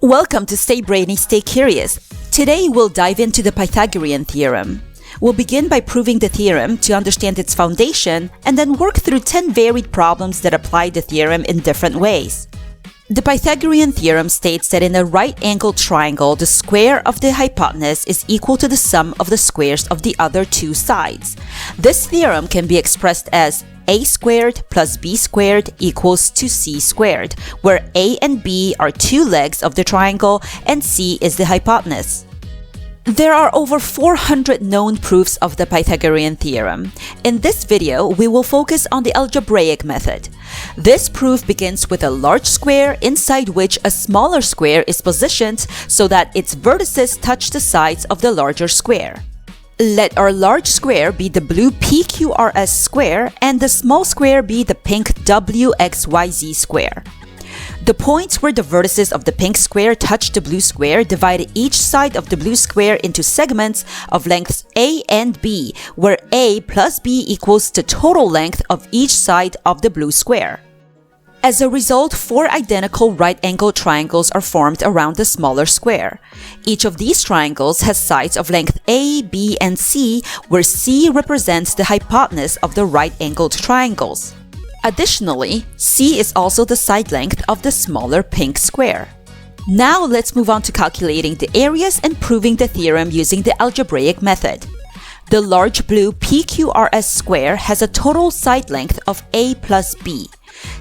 Welcome to Stay Brainy, Stay Curious. Today we'll dive into the Pythagorean theorem. We'll begin by proving the theorem to understand its foundation and then work through 10 varied problems that apply the theorem in different ways. The Pythagorean theorem states that in a right-angled triangle, the square of the hypotenuse is equal to the sum of the squares of the other two sides. This theorem can be expressed as a squared plus b squared equals to c squared, where a and b are two legs of the triangle and c is the hypotenuse. There are over 400 known proofs of the Pythagorean theorem. In this video, we will focus on the algebraic method. This proof begins with a large square inside which a smaller square is positioned so that its vertices touch the sides of the larger square. Let our large square be the blue PQRS square and the small square be the pink WXYZ square. The points where the vertices of the pink square touch the blue square divide each side of the blue square into segments of lengths A and B, where A plus B equals the total length of each side of the blue square. As a result, 4 identical right-angled triangles are formed around the smaller square. Each of these triangles has sides of length A, B, and C, where C represents the hypotenuse of the right-angled triangles. Additionally, C is also the side length of the smaller pink square. Now let's move on to calculating the areas and proving the theorem using the algebraic method. The large blue PQRS square has a total side length of A plus B.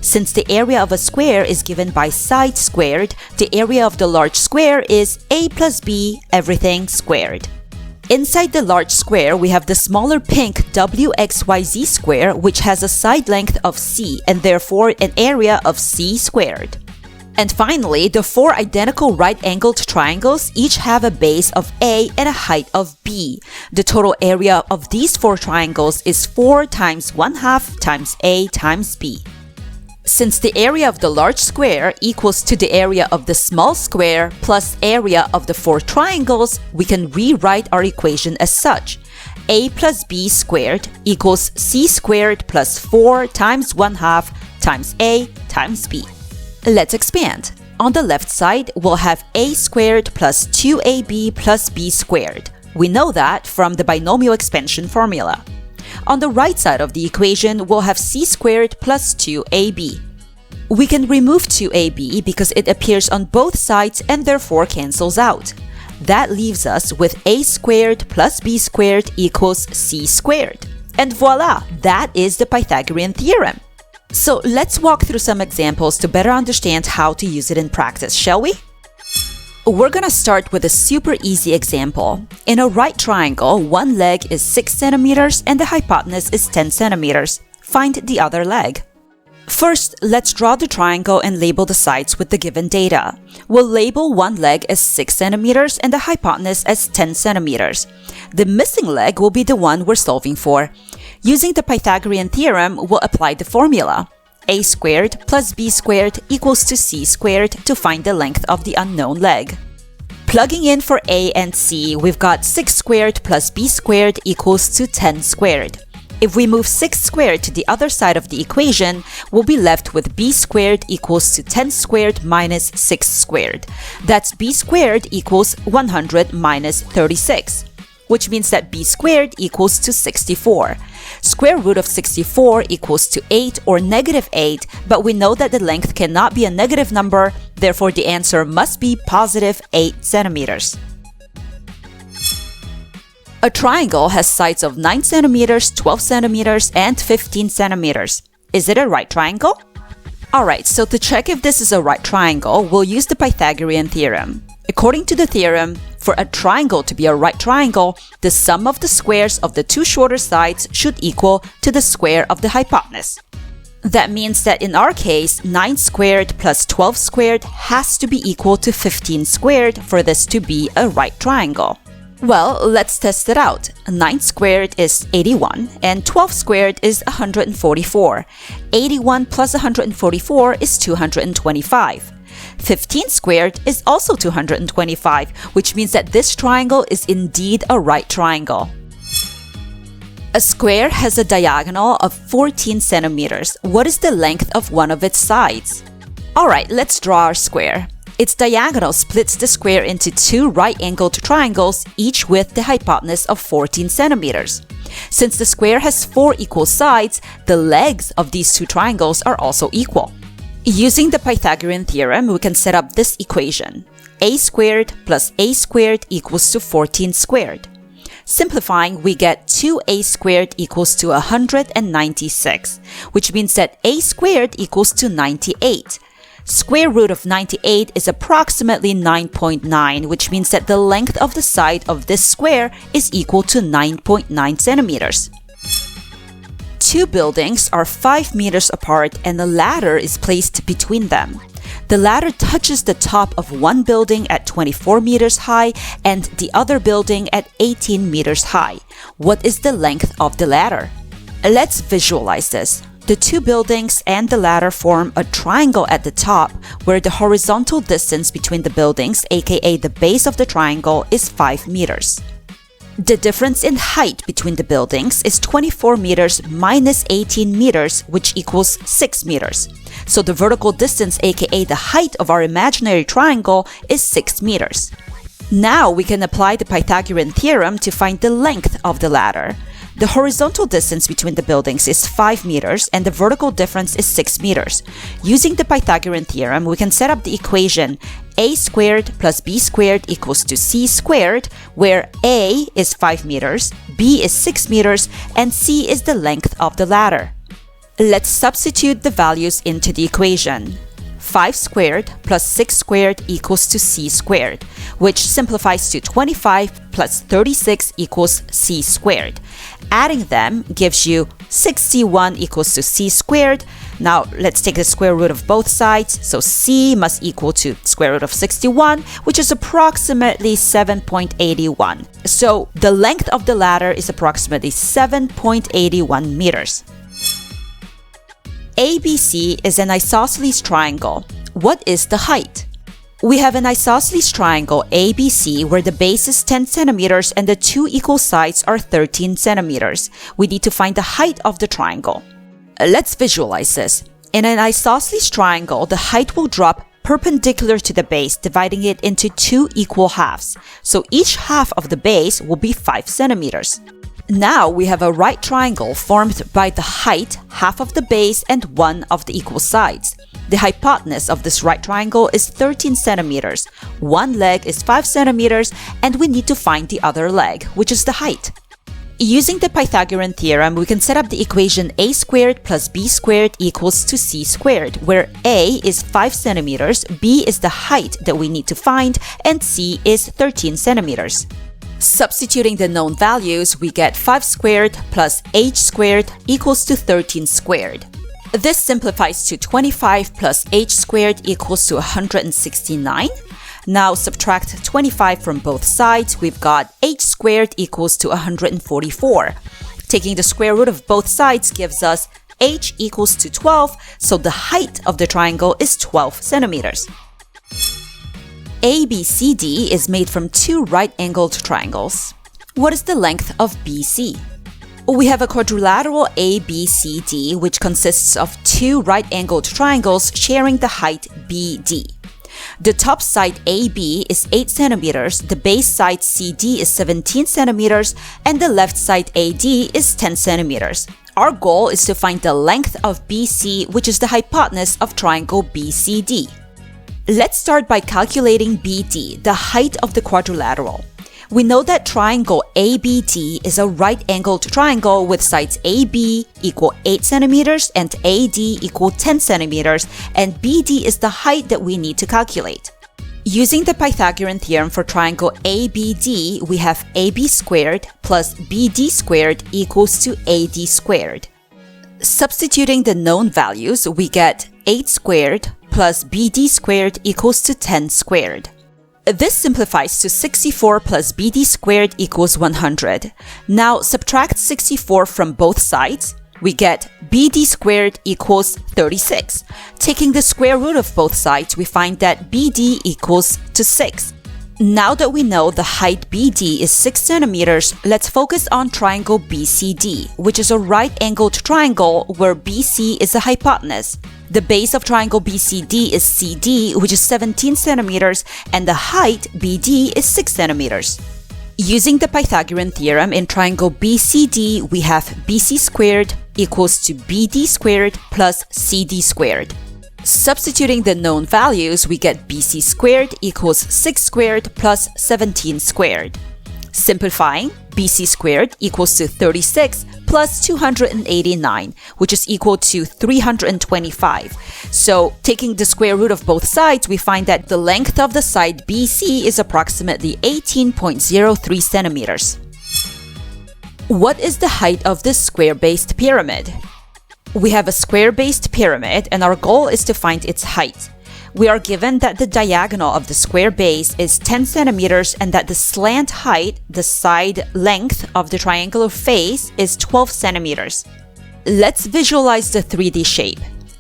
Since the area of a square is given by side squared, the area of the large square is A plus B everything squared. Inside the large square, we have the smaller pink WXYZ square, which has a side length of C and therefore an area of C squared. And finally, the 4 identical right-angled triangles each have a base of A and a height of B. The total area of these 4 triangles is 4 times 1/2 times A times B. Since the area of the large square equals to the area of the small square plus area of the 4 triangles, we can rewrite our equation as such. A plus B squared equals C squared plus 4 times 1/2 times A times B. Let's expand. On the left side, we'll have A squared plus 2AB plus B squared. We know that from the binomial expansion formula. On the right side of the equation, we'll have C squared plus 2AB. We can remove 2AB because it appears on both sides and therefore cancels out. That leaves us with A squared plus B squared equals C squared. And voila, that is the Pythagorean theorem. So let's walk through some examples to better understand how to use it in practice, shall we? We're gonna start with a super easy example. In a right triangle, one leg is 6 centimeters and the hypotenuse is 10 centimeters. Find the other leg. First, let's draw the triangle and label the sides with the given data. We'll label one leg as 6 centimeters and the hypotenuse as 10 centimeters. The missing leg will be the one we're solving for. Using the Pythagorean theorem, we'll apply the formula. A squared plus B squared equals to C squared to find the length of the unknown leg. Plugging in for A and C, we've got 6 squared plus B squared equals to 10 squared. If we move 6 squared to the other side of the equation, we'll be left with B squared equals to 10 squared minus 6 squared. That's B squared equals 100 minus 36, which means that B squared equals to 64. Square root of 64 equals to 8 or negative 8, but we know that the length cannot be a negative number, therefore the answer must be positive 8 centimeters. A triangle has sides of 9 centimeters, 12 centimeters, and 15 centimeters. Is it a right triangle? Alright, so to check if this is a right triangle, we'll use the Pythagorean theorem. According to the theorem, for a triangle to be a right triangle, the sum of the squares of the 2 shorter sides should equal to the square of the hypotenuse. That means that in our case, 9 squared plus 12 squared has to be equal to 15 squared for this to be a right triangle. Well, let's test it out. 9 squared is 81 and 12 squared is 144. 81 plus 144 is 225. 15 squared is also 225, which means that this triangle is indeed a right triangle. A square has a diagonal of 14 centimeters. What is the length of one of its sides? Alright, let's draw our square. Its diagonal splits the square into two right-angled triangles, each with the hypotenuse of 14 centimeters. Since the square has 4 equal sides, the legs of these two triangles are also equal. Using the Pythagorean theorem, we can set up this equation. A squared plus A squared equals to 14 squared. Simplifying, we get 2a squared equals to 196, which means that a squared equals to 98. Square root of 98 is approximately 9.9, which means that the length of the side of this square is equal to 9.9 centimeters. Two buildings are 5 meters apart and a ladder is placed between them. The ladder touches the top of one building at 24 meters high and the other building at 18 meters high. What is the length of the ladder? Let's visualize this. The two buildings and the ladder form a triangle at the top where the horizontal distance between the buildings, aka the base of the triangle, is 5 meters. The difference in height between the buildings is 24 meters minus 18 meters, which equals 6 meters. So the vertical distance, aka the height of our imaginary triangle, is 6 meters. Now we can apply the Pythagorean theorem to find the length of the ladder. The horizontal distance between the buildings is 5 meters and the vertical difference is 6 meters. Using the Pythagorean theorem, we can set up the equation a squared plus b squared equals to c squared, where a is 5 meters, b is 6 meters, and c is the length of the ladder. Let's substitute the values into the equation. 5 squared plus 6 squared equals to c squared, which simplifies to 25 plus 36 equals c squared. Adding them gives you 61 equals to c squared. Now let's take the square root of both sides, so c must equal to square root of 61, which is approximately 7.81. So the length of the ladder is approximately 7.81 meters. ABC is an isosceles triangle. What is the height? We have an isosceles triangle ABC where the base is 10 centimeters and the two equal sides are 13 centimeters. We need to find the height of the triangle. Let's visualize this. In an isosceles triangle, the height will drop perpendicular to the base, dividing it into two equal halves. So each half of the base will be 5 centimeters. Now we have a right triangle formed by the height, half of the base, and one of the equal sides. The hypotenuse of this right triangle is 13 centimeters. One leg is 5 centimeters, and we need to find the other leg, which is the height. Using the Pythagorean theorem, we can set up the equation a squared plus b squared equals to c squared, where a is 5 centimeters, b is the height that we need to find, and c is 13 centimeters. Substituting the known values, we get 5 squared plus h squared equals to 13 squared. This simplifies to 25 plus h squared equals to 169. Now subtract 25 from both sides, we've got h squared equals to 144. Taking the square root of both sides gives us h equals to 12, so the height of the triangle is 12 centimeters. ABCD is made from two right-angled triangles. What is the length of BC? We have a quadrilateral ABCD which consists of two right-angled triangles sharing the height BD. The top side AB is 8 centimeters, the base side CD is 17 centimeters, and the left side AD is 10 centimeters. Our goal is to find the length of BC, which is the hypotenuse of triangle BCD. Let's start by calculating BD, the height of the quadrilateral. We know that triangle ABD is a right-angled triangle with sides AB equal 8 centimeters and AD equal 10 centimeters, and BD is the height that we need to calculate. Using the Pythagorean theorem for triangle ABD, we have AB squared plus BD squared equals to AD squared. Substituting the known values, we get 8 squared plus BD squared equals to 10 squared. This simplifies to 64 plus BD squared equals 100. Now subtract 64 from both sides. We get BD squared equals 36. Taking the square root of both sides, we find that BD equals to 6. Now that we know the height BD is 6 centimeters, let's focus on triangle BCD, which is a right-angled triangle where BC is the hypotenuse. The base of triangle BCD is CD, which is 17 centimeters, and the height BD is 6 centimeters. Using the Pythagorean theorem in triangle BCD, we have BC squared equals to BD squared plus CD squared. Substituting the known values, we get BC squared equals 6 squared plus 17 squared. Simplifying, BC squared equals to 36 plus 289, which is equal to 325. So, taking the square root of both sides, we find that the length of the side BC is approximately 18.03 centimeters. What is the height of this square-based pyramid? We have a square-based pyramid, and our goal is to find its height. We are given that the diagonal of the square base is 10 centimeters and that the slant height, the side length of the triangular face, is 12 centimeters. Let's visualize the 3D shape.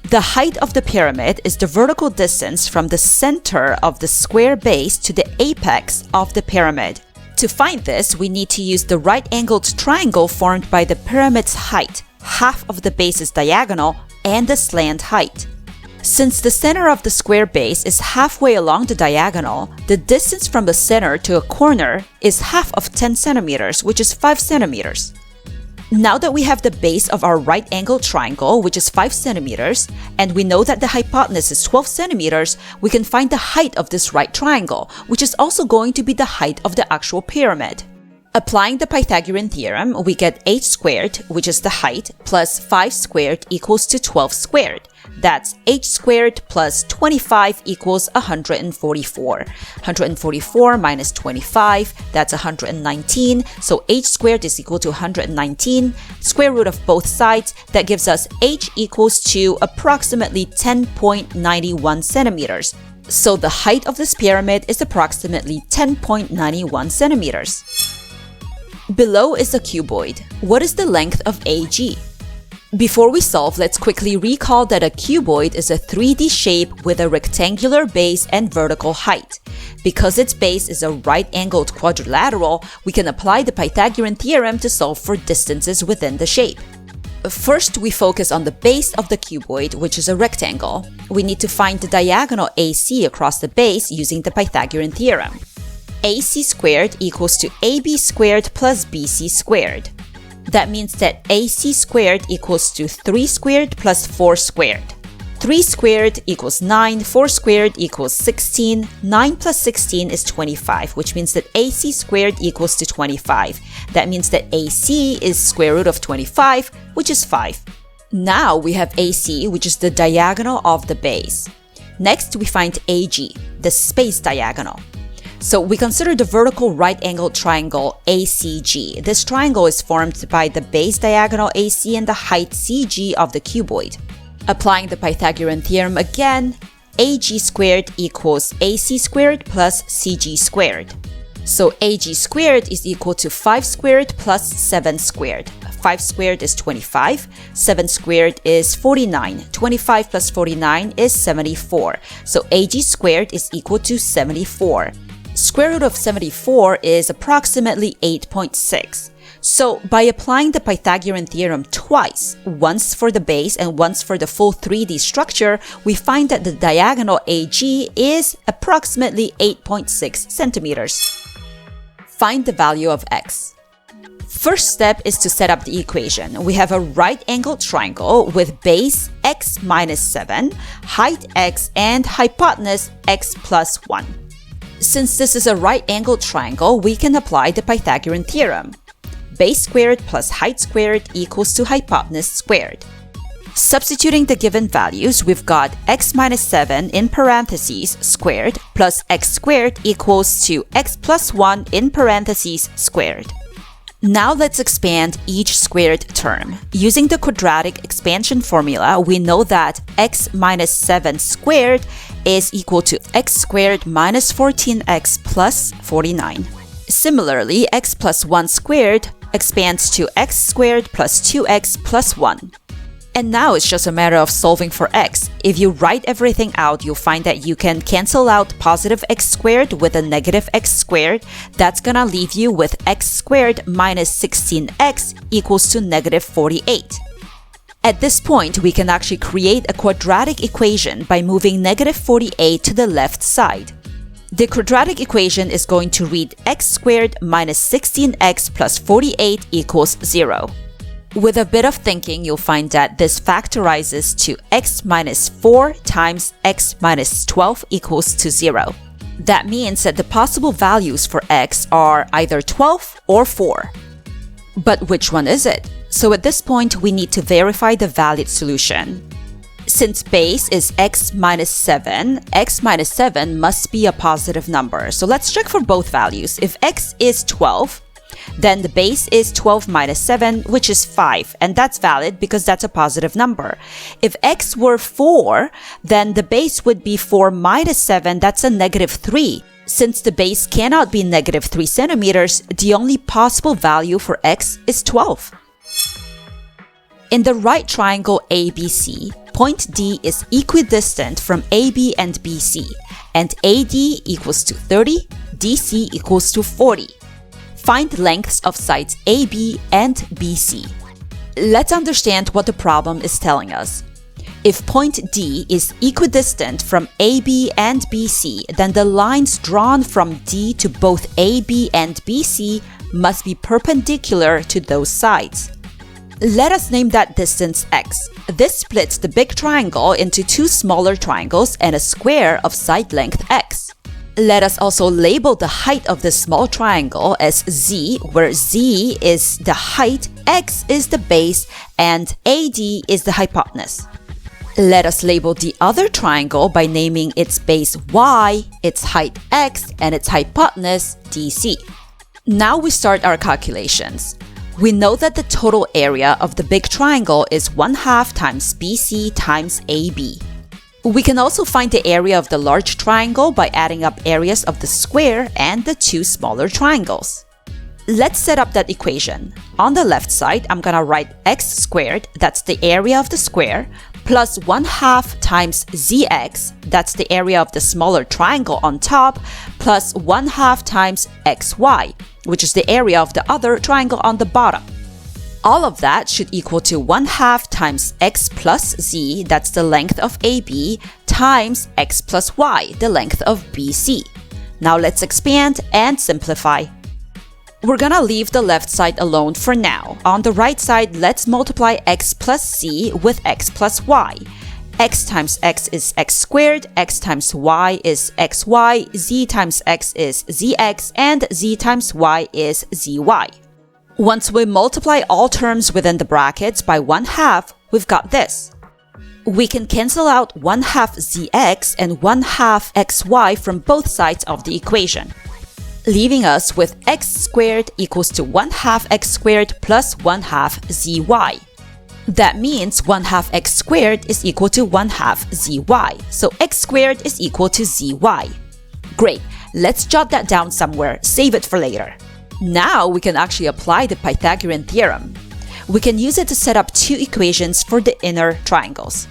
The height of the pyramid is the vertical distance from the center of the square base to the apex of the pyramid. To find this, we need to use the right-angled triangle formed by the pyramid's height, half of the base's diagonal, and the slant height. Since the center of the square base is halfway along the diagonal, the distance from the center to a corner is half of 10 centimeters, which is 5 centimeters. Now that we have the base of our right-angled triangle, which is 5 centimeters, and we know that the hypotenuse is 12 centimeters, we can find the height of this right triangle, which is also going to be the height of the actual pyramid. Applying the Pythagorean theorem, we get h squared, which is the height, plus 5 squared equals to 12 squared. That's h squared plus 25 equals 144. 144 minus 25, that's 119. So h squared is equal to 119. Square root of both sides, that gives us h equals to approximately 10.91 centimeters. So the height of this pyramid is approximately 10.91 centimeters. Below is a cuboid. What is the length of AG? Before we solve, let's quickly recall that a cuboid is a 3D shape with a rectangular base and vertical height. Because its base is a right-angled quadrilateral, we can apply the Pythagorean theorem to solve for distances within the shape. First, we focus on the base of the cuboid, which is a rectangle. We need to find the diagonal AC across the base using the Pythagorean theorem. AC squared equals to AB squared plus BC squared. That means that AC squared equals to 3 squared plus 4 squared. 3 squared equals 9, 4 squared equals 16, 9 plus 16 is 25, which means that AC squared equals to 25. That means that AC is square root of 25, which is 5. Now we have AC, which is the diagonal of the base. Next, we find AG, the space diagonal. So we consider the vertical right-angled triangle ACG. This triangle is formed by the base diagonal AC and the height CG of the cuboid. Applying the Pythagorean theorem again, AG squared equals AC squared plus CG squared. So AG squared is equal to 5 squared plus 7 squared. 5 squared is 25, 7 squared is 49, 25 plus 49 is 74. So AG squared is equal to 74. Square root of 74 is approximately 8.6. So by applying the Pythagorean theorem twice, once for the base and once for the full 3D structure, we find that the diagonal AG is approximately 8.6 centimeters. Find the value of x. First step is to set up the equation. We have a right-angled triangle with base x minus 7, height x, and hypotenuse x plus 1. Since this is a right-angled triangle, we can apply the Pythagorean theorem. Base squared plus height squared equals to hypotenuse squared. Substituting the given values, we've got x minus 7 in parentheses squared plus x squared equals to x plus 1 in parentheses squared. Now let's expand each squared term. Using the quadratic expansion formula, we know that x minus 7 squared is equal to x squared minus 14x plus 49. Similarly, x plus 1 squared expands to x squared plus 2x plus 1. And now it's just a matter of solving for x. If you write everything out, you'll find that you can cancel out positive x squared with a negative x squared. That's gonna leave you with x squared minus 16x equals to negative 48. At this point, we can actually create a quadratic equation by moving negative 48 to the left side. The quadratic equation is going to read x squared minus 16x plus 48 equals 0. With a bit of thinking, you'll find that this factorizes to x minus 4 times x minus 12 equals to 0. That means that the possible values for x are either 12 or 4. But which one is it? So at this point, we need to verify the valid solution. Since base is x minus 7 must be a positive number. So let's check for both values. If x is 12, then the base is 12 minus 7, which is 5, and that's valid because that's a positive number. If x were 4, then the base would be 4 minus 7, that's a negative 3. Since the base cannot be negative 3 centimeters, the only possible value for x is 12. In the right triangle ABC, point D is equidistant from AB and BC, and AD equals to 30, DC equals to 40. Find lengths of sides AB and BC. Let's understand what the problem is telling us. If point D is equidistant from AB and BC, then the lines drawn from D to both AB and BC must be perpendicular to those sides. Let us name that distance x. This splits the big triangle into two smaller triangles and a square of side length x. Let us also label the height of the small triangle as z, where z is the height, x is the base, and AD is the hypotenuse. Let us label the other triangle by naming its base y, its height x, and its hypotenuse dc. Now we start our calculations. We know that the total area of the big triangle is 1/2 times BC times AB. We can also find the area of the large triangle by adding up areas of the square and the two smaller triangles. Let's set up that equation. On the left side, I'm gonna write x squared, that's the area of the square, plus 1/2 times zx, that's the area of the smaller triangle on top, plus 1/2 times xy, which is the area of the other triangle on the bottom. All of that should equal to 1/2 times x plus z, that's the length of AB, times x plus y, the length of BC. Now let's expand and simplify. We're gonna leave the left side alone for now. On the right side, let's multiply x plus z with x plus y. X times x is x squared, x times y is xy, z times x is zx, and z times y is zy. Once we multiply all terms within the brackets by 1/2, we've got this. We can cancel out 1/2 zx and 1/2 xy from both sides of the equation, leaving us with x squared equals to 1/2 x squared plus 1/2 zy. That means 1/2 x squared is equal to 1/2 zy. So x squared is equal to zy. Great, let's jot that down somewhere, save it for later. Now we can actually apply the Pythagorean theorem. We can use it to set up two equations for the inner triangles.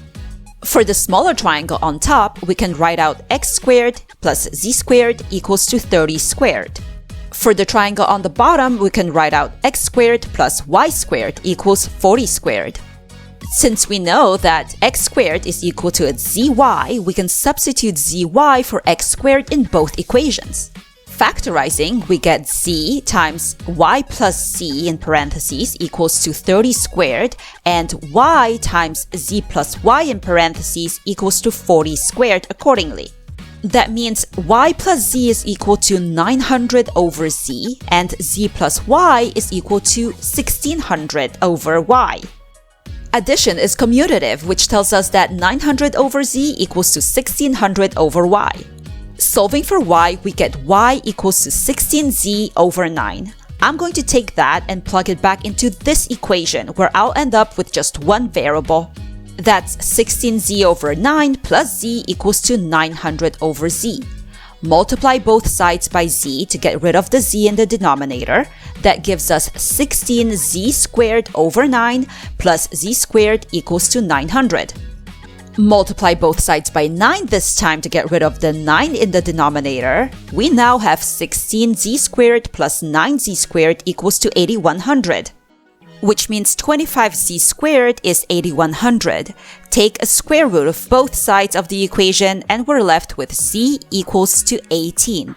For the smaller triangle on top, we can write out x squared plus z squared equals to 30 squared. For the triangle on the bottom, we can write out x squared plus y squared equals 40 squared. Since we know that x squared is equal to zy, we can substitute zy for x squared in both equations. Factorizing, we get z times y plus z in parentheses equals to 30 squared, and y times z plus y in parentheses equals to 40 squared accordingly. That means y plus z is equal to 900 over z, and z plus y is equal to 1600 over y. Addition is commutative, which tells us that 900 over z equals to 1600 over y. Solving for y, we get y equals to 16z over 9. I'm going to take that and plug it back into this equation, where I'll end up with just one variable. That's 16z over 9 plus z equals to 900 over z. Multiply both sides by z to get rid of the z in the denominator. That gives us 16z squared over 9 plus z squared equals to 900. Multiply both sides by 9 this time to get rid of the 9 in the denominator. We now have 16z squared plus 9z squared equals to 8100. which means 25z squared is 8100. Take a square root of both sides of the equation and we're left with z equals to 18.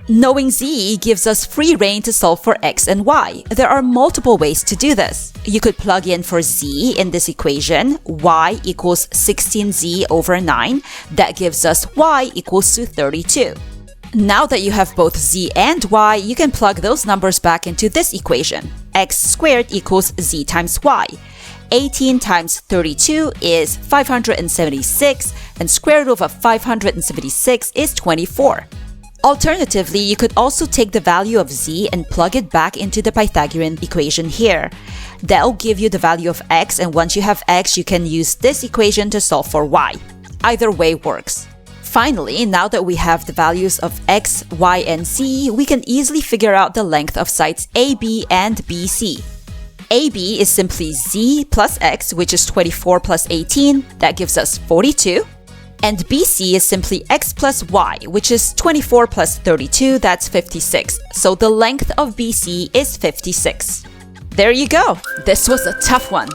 Knowing z gives us free rein to solve for x and y. There are multiple ways to do this. You could plug in for z in this equation, y equals 16z over 9. That gives us y equals to 32. Now that you have both z and y, you can plug those numbers back into this equation. X squared equals z times y. 18 times 32 is 576, and square root of 576 is 24. Alternatively, you could also take the value of z and plug it back into the Pythagorean equation here. That'll give you the value of x, and once you have x, you can use this equation to solve for y. Either way works. Finally, now that we have the values of x, y, and z, we can easily figure out the length of sides AB and BC. AB is simply z plus x, which is 24 plus 18, that gives us 42. And BC is simply x plus y, which is 24 plus 32, that's 56. So the length of BC is 56. There you go. This was a tough one.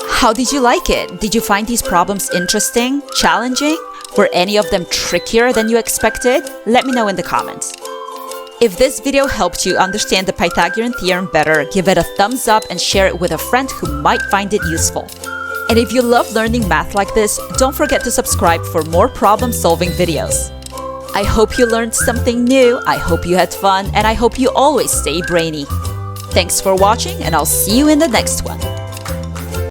How did you like it? Did you find these problems interesting, challenging? Were any of them trickier than you expected? Let me know in the comments. If this video helped you understand the Pythagorean theorem better, give it a thumbs up and share it with a friend who might find it useful. And if you love learning math like this, don't forget to subscribe for more problem-solving videos. I hope you learned something new, I hope you had fun, and I hope you always stay brainy. Thanks for watching, and I'll see you in the next one.